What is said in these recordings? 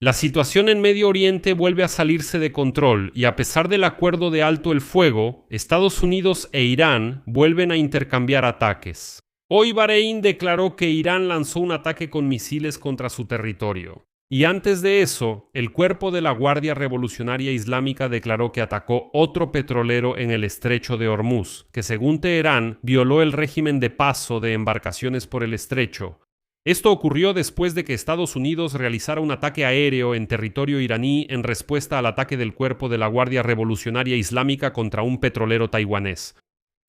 La situación en Medio Oriente vuelve a salirse de control y a pesar del acuerdo de alto el fuego, Estados Unidos e Irán vuelven a intercambiar ataques. Hoy Bahrein declaró que Irán lanzó un ataque con misiles contra su territorio. Y antes de eso, el cuerpo de la Guardia Revolucionaria Islámica declaró que atacó otro petrolero en el estrecho de Hormuz, que según Teherán violó el régimen de paso de embarcaciones por el estrecho. Esto ocurrió después de que Estados Unidos realizara un ataque aéreo en territorio iraní en respuesta al ataque del cuerpo de la Guardia Revolucionaria Islámica contra un petrolero taiwanés.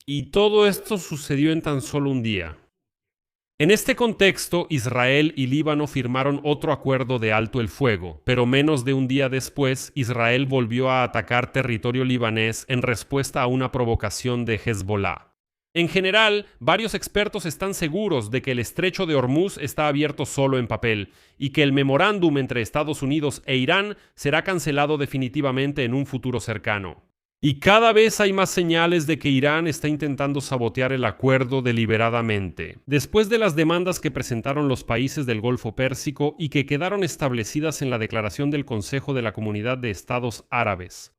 Y todo esto sucedió en tan solo un día. En este contexto, Israel y Líbano firmaron otro acuerdo de alto el fuego, pero menos de un día después, Israel volvió a atacar territorio libanés en respuesta a una provocación de Hezbollah. En general, varios expertos están seguros de que el estrecho de Hormuz está abierto solo en papel y que el memorándum entre Estados Unidos e Irán será cancelado definitivamente en un futuro cercano. Y cada vez hay más señales de que Irán está intentando sabotear el acuerdo deliberadamente. Después de las demandas que presentaron los países del Golfo Pérsico y que quedaron establecidas en la declaración del Consejo de la Comunidad de Estados Árabes.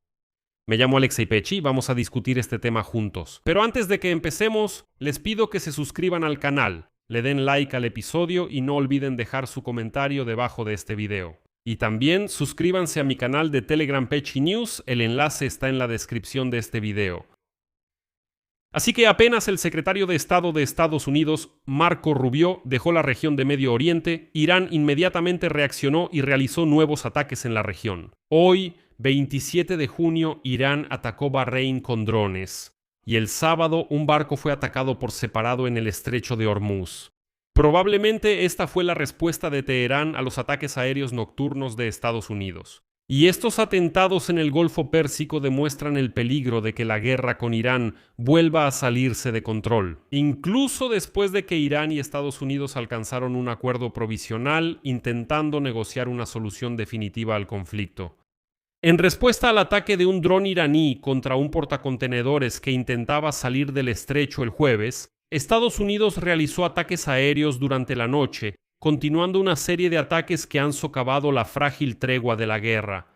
Me llamo Alexei Pechi y vamos a discutir este tema juntos. Pero antes de que empecemos, les pido que se suscriban al canal, le den like al episodio y no olviden dejar su comentario debajo de este video. Y también suscríbanse a mi canal de Telegram Pechi News, el enlace está en la descripción de este video. Así que apenas el secretario de Estado de Estados Unidos, Marco Rubio, dejó la región de Medio Oriente, Irán inmediatamente reaccionó y realizó nuevos ataques en la región. Hoy, 27 de junio, Irán atacó Bahrein con drones. Y el sábado, un barco fue atacado por separado en el estrecho de Hormuz. Probablemente esta fue la respuesta de Teherán a los ataques aéreos nocturnos de Estados Unidos. Y estos atentados en el Golfo Pérsico demuestran el peligro de que la guerra con Irán vuelva a salirse de control, incluso después de que Irán y Estados Unidos alcanzaron un acuerdo provisional intentando negociar una solución definitiva al conflicto. En respuesta al ataque de un dron iraní contra un portacontenedores que intentaba salir del estrecho el jueves, Estados Unidos realizó ataques aéreos durante la noche, continuando una serie de ataques que han socavado la frágil tregua de la guerra.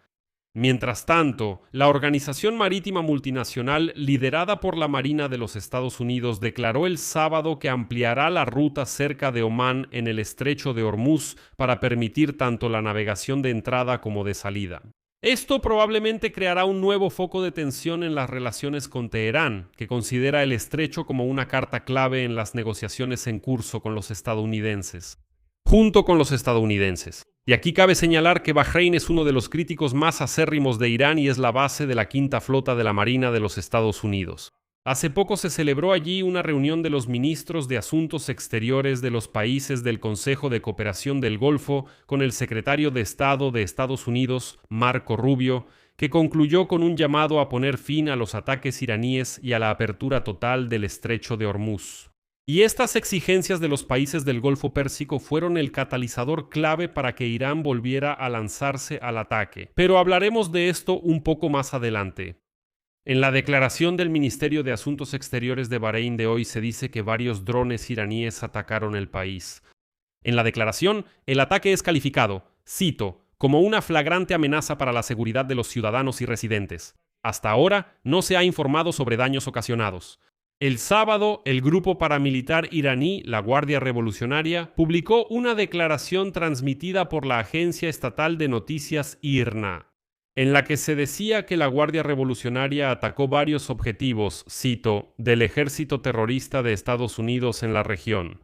Mientras tanto, la Organización Marítima Multinacional, liderada por la Marina de los Estados Unidos, declaró el sábado que ampliará la ruta cerca de Omán en el estrecho de Hormuz para permitir tanto la navegación de entrada como de salida. Esto probablemente creará un nuevo foco de tensión en las relaciones con Teherán, que considera el estrecho como una carta clave en las negociaciones en curso con los estadounidenses. Junto con los estadounidenses. Y aquí cabe señalar que Bahrein es uno de los críticos más acérrimos de Irán y es la base de la quinta flota de la Marina de los Estados Unidos. Hace poco se celebró allí una reunión de los ministros de Asuntos Exteriores de los países del Consejo de Cooperación del Golfo con el secretario de Estado de Estados Unidos, Marco Rubio, que concluyó con un llamado a poner fin a los ataques iraníes y a la apertura total del estrecho de Hormuz. Y estas exigencias de los países del Golfo Pérsico fueron el catalizador clave para que Irán volviera a lanzarse al ataque. Pero hablaremos de esto un poco más adelante. En la declaración del Ministerio de Asuntos Exteriores de Bahrein de hoy se dice que varios drones iraníes atacaron el país. En la declaración, el ataque es calificado, cito, como una flagrante amenaza para la seguridad de los ciudadanos y residentes. Hasta ahora no se ha informado sobre daños ocasionados. El sábado, el grupo paramilitar iraní, la Guardia Revolucionaria, publicó una declaración transmitida por la agencia estatal de noticias IRNA, en la que se decía que la Guardia Revolucionaria atacó varios objetivos, cito, del ejército terrorista de Estados Unidos en la región.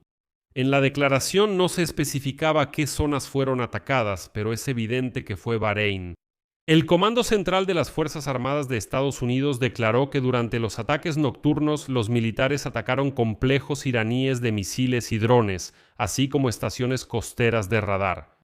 En la declaración no se especificaba qué zonas fueron atacadas, pero es evidente que fue Bahrein. El Comando Central de las Fuerzas Armadas de Estados Unidos declaró que durante los ataques nocturnos los militares atacaron complejos iraníes de misiles y drones, así como estaciones costeras de radar.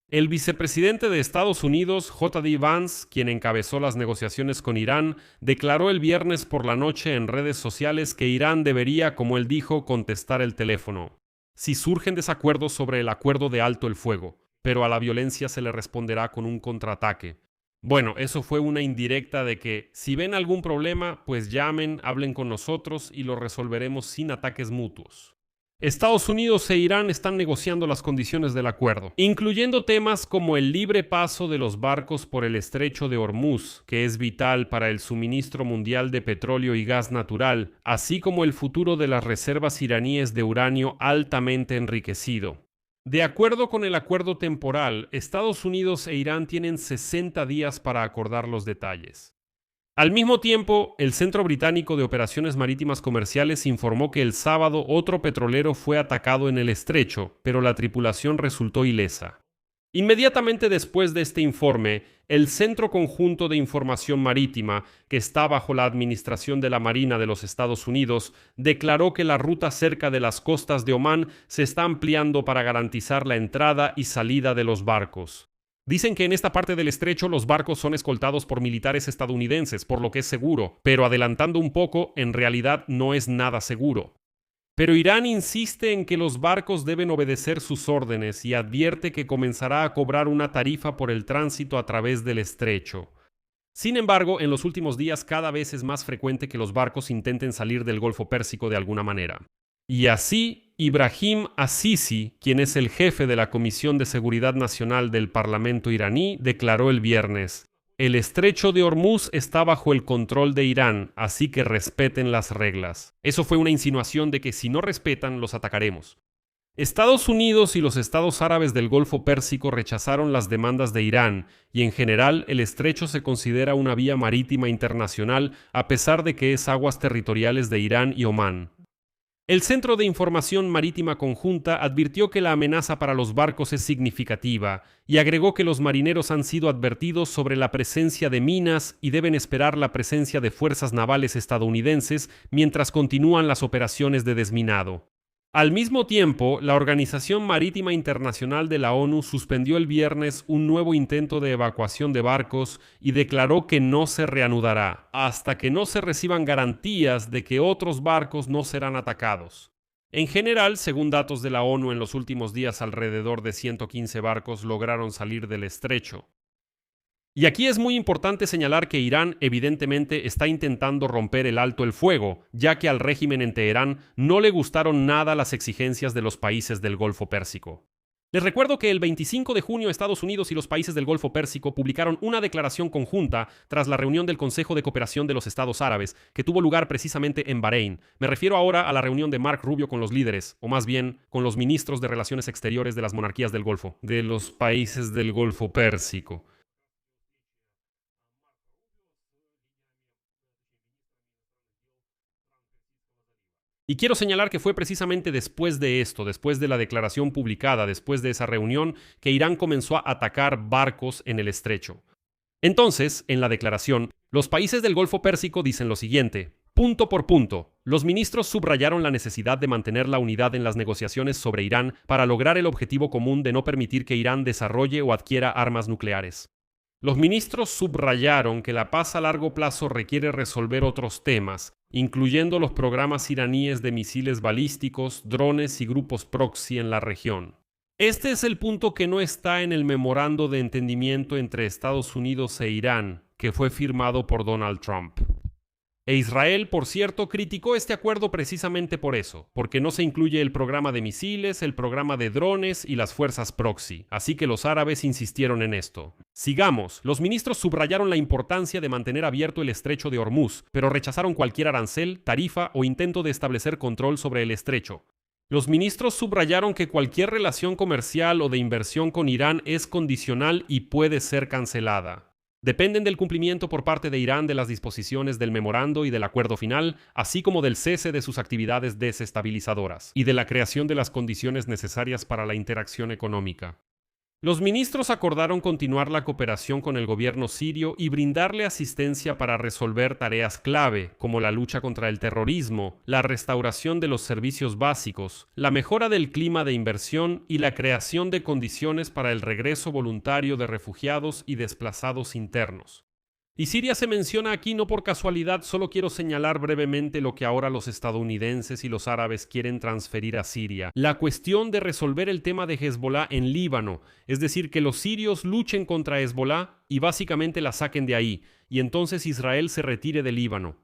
El vicepresidente de Estados Unidos, J.D. Vance, quien encabezó las negociaciones con Irán, declaró el viernes por la noche en redes sociales que Irán debería, como él dijo, contestar el teléfono si surgen desacuerdos sobre el acuerdo de alto el fuego, pero a la violencia se le responderá con un contraataque. Bueno, eso fue una indirecta de que si ven algún problema, pues llamen, hablen con nosotros y lo resolveremos sin ataques mutuos. Estados Unidos e Irán están negociando las condiciones del acuerdo, incluyendo temas como el libre paso de los barcos por el estrecho de Hormuz, que es vital para el suministro mundial de petróleo y gas natural, así como el futuro de las reservas iraníes de uranio altamente enriquecido. De acuerdo con el acuerdo temporal, Estados Unidos e Irán tienen 60 días para acordar los detalles. Al mismo tiempo, el Centro Británico de Operaciones Marítimas Comerciales informó que el sábado otro petrolero fue atacado en el estrecho, pero la tripulación resultó ilesa. Inmediatamente después de este informe, el Centro Conjunto de Información Marítima, que está bajo la administración de la Marina de los Estados Unidos, declaró que la ruta cerca de las costas de Omán se está ampliando para garantizar la entrada y salida de los barcos. Dicen que en esta parte del estrecho los barcos son escoltados por militares estadounidenses, por lo que es seguro, pero adelantando un poco, en realidad no es nada seguro. Pero Irán insiste en que los barcos deben obedecer sus órdenes y advierte que comenzará a cobrar una tarifa por el tránsito a través del estrecho. Sin embargo, en los últimos días cada vez es más frecuente que los barcos intenten salir del Golfo Pérsico de alguna manera. Y así, Ibrahim Azizi, quien es el jefe de la Comisión de Seguridad Nacional del Parlamento iraní, declaró el viernes: "El estrecho de Hormuz está bajo el control de Irán, así que respeten las reglas". Eso fue una insinuación de que si no respetan, los atacaremos. Estados Unidos y los estados árabes del Golfo Pérsico rechazaron las demandas de Irán, y en general el estrecho se considera una vía marítima internacional a pesar de que es aguas territoriales de Irán y Omán. El Centro de Información Marítima Conjunta advirtió que la amenaza para los barcos es significativa y agregó que los marineros han sido advertidos sobre la presencia de minas y deben esperar la presencia de fuerzas navales estadounidenses mientras continúan las operaciones de desminado. Al mismo tiempo, la Organización Marítima Internacional de la ONU suspendió el viernes un nuevo intento de evacuación de barcos y declaró que no se reanudará hasta que no se reciban garantías de que otros barcos no serán atacados. En general, según datos de la ONU, en los últimos días alrededor de 115 barcos lograron salir del estrecho. Y aquí es muy importante señalar que Irán evidentemente está intentando romper el alto el fuego, ya que al régimen en Teherán no le gustaron nada las exigencias de los países del Golfo Pérsico. Les recuerdo que el 25 de junio Estados Unidos y los países del Golfo Pérsico publicaron una declaración conjunta tras la reunión del Consejo de Cooperación de los Estados Árabes, que tuvo lugar precisamente en Bahrein. Me refiero ahora a la reunión de Mark Rubio con los líderes, o más bien con los ministros de Relaciones Exteriores de las monarquías del Golfo, de los países del Golfo Pérsico. Y quiero señalar que fue precisamente después de esto, después de la declaración publicada, después de esa reunión, que Irán comenzó a atacar barcos en el estrecho. Entonces, en la declaración, los países del Golfo Pérsico dicen lo siguiente: punto por punto, los ministros subrayaron la necesidad de mantener la unidad en las negociaciones sobre Irán para lograr el objetivo común de no permitir que Irán desarrolle o adquiera armas nucleares. Los ministros subrayaron que la paz a largo plazo requiere resolver otros temas, incluyendo los programas iraníes de misiles balísticos, drones y grupos proxy en la región. Este es el punto que no está en el memorando de entendimiento entre Estados Unidos e Irán, que fue firmado por Donald Trump. E Israel, por cierto, criticó este acuerdo precisamente por eso, porque no se incluye el programa de misiles, el programa de drones y las fuerzas proxy, así que los árabes insistieron en esto. Sigamos, los ministros subrayaron la importancia de mantener abierto el estrecho de Hormuz, pero rechazaron cualquier arancel, tarifa o intento de establecer control sobre el estrecho. Los ministros subrayaron que cualquier relación comercial o de inversión con Irán es condicional y puede ser cancelada. Dependen del cumplimiento por parte de Irán de las disposiciones del memorando y del acuerdo final, así como del cese de sus actividades desestabilizadoras y de la creación de las condiciones necesarias para la interacción económica. Los ministros acordaron continuar la cooperación con el gobierno sirio y brindarle asistencia para resolver tareas clave, como la lucha contra el terrorismo, la restauración de los servicios básicos, la mejora del clima de inversión y la creación de condiciones para el regreso voluntario de refugiados y desplazados internos. Y Siria se menciona aquí no por casualidad, solo quiero señalar brevemente lo que ahora los estadounidenses y los árabes quieren transferir a Siria. La cuestión de resolver el tema de Hezbollah en Líbano, es decir, que los sirios luchen contra Hezbollah y básicamente la saquen de ahí, y entonces Israel se retire del Líbano.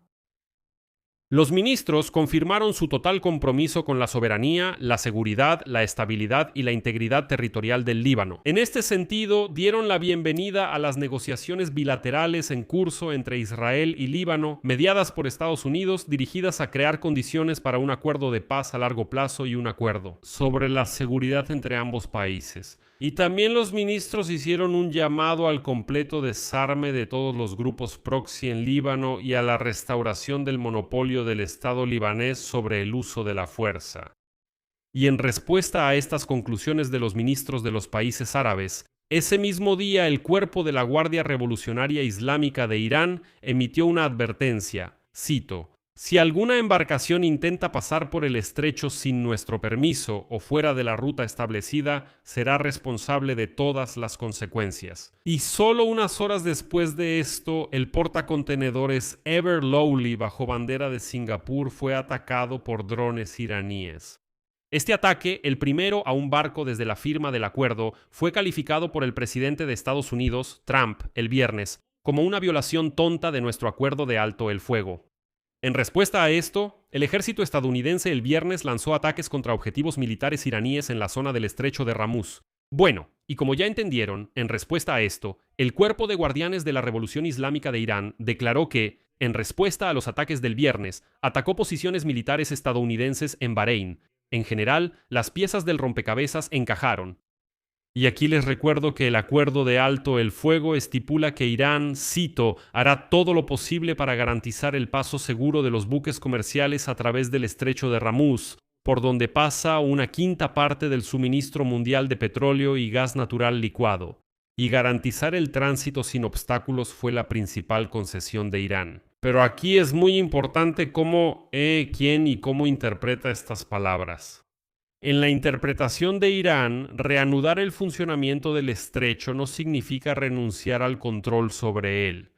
Los ministros confirmaron su total compromiso con la soberanía, la seguridad, la estabilidad y la integridad territorial del Líbano. En este sentido, dieron la bienvenida a las negociaciones bilaterales en curso entre Israel y Líbano, mediadas por Estados Unidos, dirigidas a crear condiciones para un acuerdo de paz a largo plazo y un acuerdo sobre la seguridad entre ambos países. Y también los ministros hicieron un llamado al completo desarme de todos los grupos proxy en Líbano y a la restauración del monopolio del Estado libanés sobre el uso de la fuerza. Y en respuesta a estas conclusiones de los ministros de los países árabes, ese mismo día el cuerpo de la Guardia Revolucionaria Islámica de Irán emitió una advertencia, cito: si alguna embarcación intenta pasar por el estrecho sin nuestro permiso o fuera de la ruta establecida, será responsable de todas las consecuencias. Y solo unas horas después de esto, el portacontenedores Ever Lowly bajo bandera de Singapur fue atacado por drones iraníes. Este ataque, el primero a un barco desde la firma del acuerdo, fue calificado por el presidente de Estados Unidos, Trump, el viernes, como una violación tonta de nuestro acuerdo de alto el fuego. En respuesta a esto, el ejército estadounidense el viernes lanzó ataques contra objetivos militares iraníes en la zona del estrecho de Hormuz. Bueno, y como ya entendieron, en respuesta a esto, el Cuerpo de Guardianes de la Revolución Islámica de Irán declaró que, en respuesta a los ataques del viernes, atacó posiciones militares estadounidenses en Bahrein. En general, las piezas del rompecabezas encajaron. Y aquí les recuerdo que el acuerdo de alto el fuego estipula que Irán, cito, hará todo lo posible para garantizar el paso seguro de los buques comerciales a través del estrecho de Hormuz, por donde pasa una quinta parte del suministro mundial de petróleo y gas natural licuado. Y garantizar el tránsito sin obstáculos fue la principal concesión de Irán. Pero aquí es muy importante cómo, quién y cómo interpreta estas palabras. En la interpretación de Irán, reanudar el funcionamiento del estrecho no significa renunciar al control sobre él.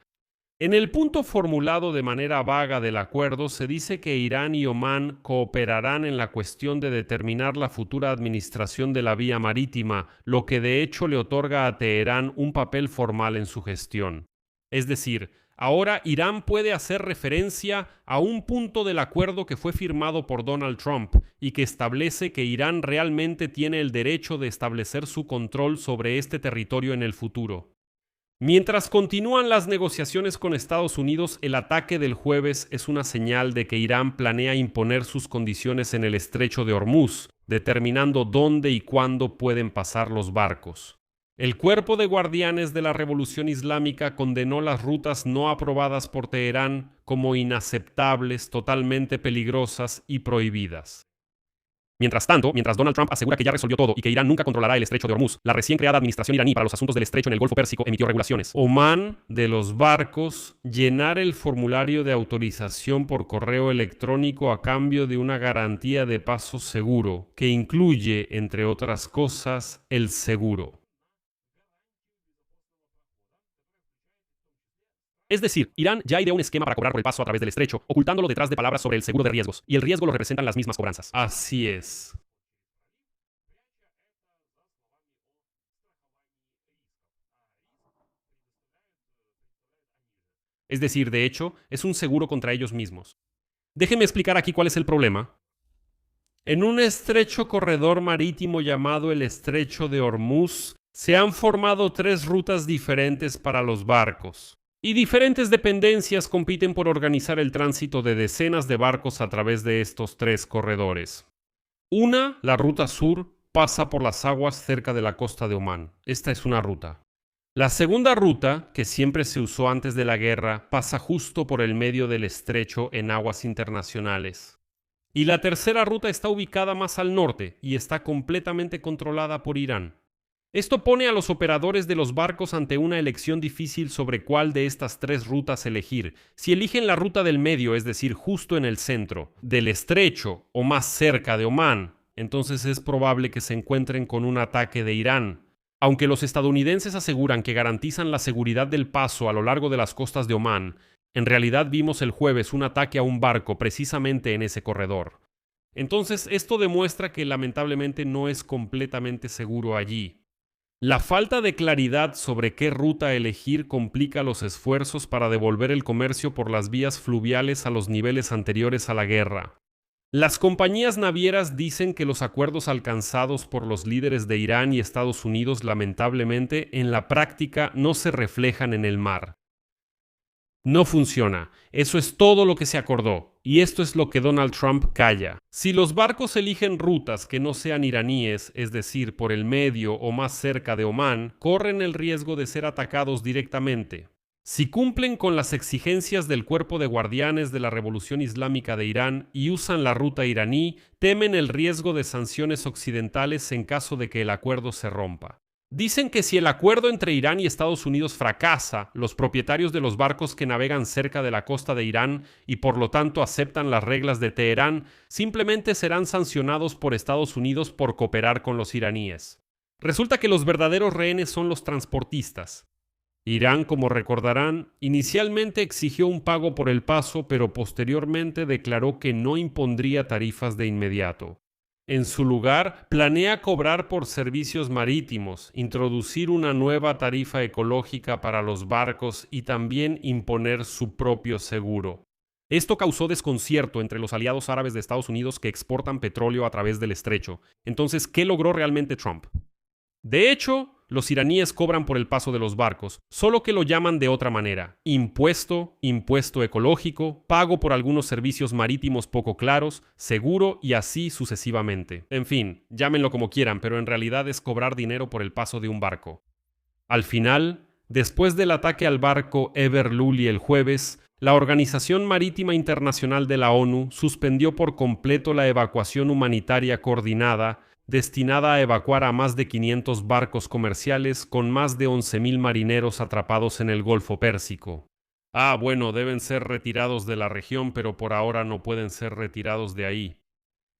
En el punto formulado de manera vaga del acuerdo se dice que Irán y Omán cooperarán en la cuestión de determinar la futura administración de la vía marítima, lo que de hecho le otorga a Teherán un papel formal en su gestión. Es decir, ahora Irán puede hacer referencia a un punto del acuerdo que fue firmado por Donald Trump y que establece que Irán realmente tiene el derecho de establecer su control sobre este territorio en el futuro. Mientras continúan las negociaciones con Estados Unidos, el ataque del jueves es una señal de que Irán planea imponer sus condiciones en el estrecho de Hormuz, determinando dónde y cuándo pueden pasar los barcos. El Cuerpo de Guardianes de la Revolución Islámica condenó las rutas no aprobadas por Teherán como inaceptables, totalmente peligrosas y prohibidas. Mientras tanto, mientras Donald Trump asegura que ya resolvió todo y que Irán nunca controlará el estrecho de Hormuz, la recién creada Administración iraní para los asuntos del estrecho en el Golfo Pérsico emitió regulaciones. Omán, de los barcos, llenar el formulario de autorización por correo electrónico a cambio de una garantía de paso seguro, que incluye, entre otras cosas, el seguro. Es decir, Irán ya ideó un esquema para cobrar por el paso a través del estrecho, ocultándolo detrás de palabras sobre el seguro de riesgos, y el riesgo lo representan las mismas cobranzas. Así es. Es decir, de hecho, es un seguro contra ellos mismos. Déjenme explicar aquí cuál es el problema. En un estrecho corredor marítimo llamado el Estrecho de Hormuz, se han formado 3 rutas diferentes para los barcos. Y diferentes dependencias compiten por organizar el tránsito de decenas de barcos a través de estos 3 corredores. Una, la ruta sur, pasa por las aguas cerca de la costa de Omán. Esta es una ruta. La segunda ruta, que siempre se usó antes de la guerra, pasa justo por el medio del estrecho en aguas internacionales. Y la tercera ruta está ubicada más al norte y está completamente controlada por Irán. Esto pone a los operadores de los barcos ante una elección difícil sobre cuál de estas 3 rutas elegir. Si eligen la ruta del medio, es decir, justo en el centro, del estrecho o más cerca de Omán, entonces es probable que se encuentren con un ataque de Irán. Aunque los estadounidenses aseguran que garantizan la seguridad del paso a lo largo de las costas de Omán, en realidad vimos el jueves un ataque a un barco precisamente en ese corredor. Entonces esto demuestra que lamentablemente no es completamente seguro allí. La falta de claridad sobre qué ruta elegir complica los esfuerzos para devolver el comercio por las vías fluviales a los niveles anteriores a la guerra. Las compañías navieras dicen que los acuerdos alcanzados por los líderes de Irán y Estados Unidos lamentablemente en la práctica no se reflejan en el mar. No funciona. Eso es todo lo que se acordó. Y esto es lo que Donald Trump calla. Si los barcos eligen rutas que no sean iraníes, es decir, por el medio o más cerca de Omán, corren el riesgo de ser atacados directamente. Si cumplen con las exigencias del Cuerpo de Guardianes de la Revolución Islámica de Irán y usan la ruta iraní, temen el riesgo de sanciones occidentales en caso de que el acuerdo se rompa. Dicen que si el acuerdo entre Irán y Estados Unidos fracasa, los propietarios de los barcos que navegan cerca de la costa de Irán y por lo tanto aceptan las reglas de Teherán, simplemente serán sancionados por Estados Unidos por cooperar con los iraníes. Resulta que los verdaderos rehenes son los transportistas. Irán, como recordarán, inicialmente exigió un pago por el paso, pero posteriormente declaró que no impondría tarifas de inmediato. En su lugar, planea cobrar por servicios marítimos, introducir una nueva tarifa ecológica para los barcos y también imponer su propio seguro. Esto causó desconcierto entre los aliados árabes de Estados Unidos que exportan petróleo a través del estrecho. Entonces, ¿qué logró realmente Trump? De hecho, los iraníes cobran por el paso de los barcos, solo que lo llaman de otra manera: impuesto, impuesto ecológico, pago por algunos servicios marítimos poco claros, seguro y así sucesivamente. En fin, llámenlo como quieran, pero en realidad es cobrar dinero por el paso de un barco. Al final, después del ataque al barco Ever Luli el jueves, la Organización Marítima Internacional de la ONU suspendió por completo la evacuación humanitaria coordinada destinada a evacuar a más de 500 barcos comerciales con más de 11.000 marineros atrapados en el Golfo Pérsico. Bueno, deben ser retirados de la región, pero por ahora no pueden ser retirados de ahí.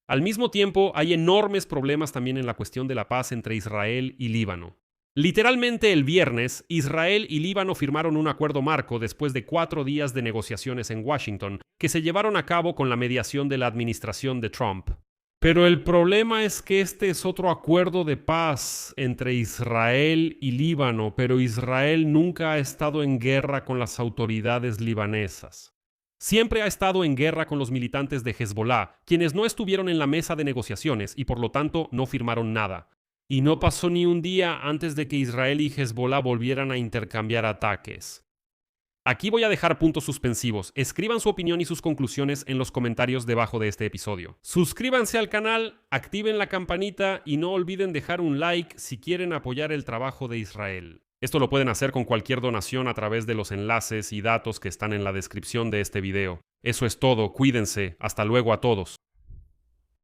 Al mismo tiempo, hay enormes problemas también en la cuestión de la paz entre Israel y Líbano. Literalmente el viernes, Israel y Líbano firmaron un acuerdo marco después de 4 días de negociaciones en Washington, que se llevaron a cabo con la mediación de la administración de Trump. Pero el problema es que este es otro acuerdo de paz entre Israel y Líbano, pero Israel nunca ha estado en guerra con las autoridades libanesas. Siempre ha estado en guerra con los militantes de Hezbollah, quienes no estuvieron en la mesa de negociaciones y por lo tanto no firmaron nada. Y no pasó ni un día antes de que Israel y Hezbollah volvieran a intercambiar ataques. Aquí voy a dejar puntos suspensivos. Escriban su opinión y sus conclusiones en los comentarios debajo de este episodio. Suscríbanse al canal, activen la campanita y no olviden dejar un like si quieren apoyar el trabajo de Israel. Esto lo pueden hacer con cualquier donación a través de los enlaces y datos que están en la descripción de este video. Eso es todo, cuídense, hasta luego a todos.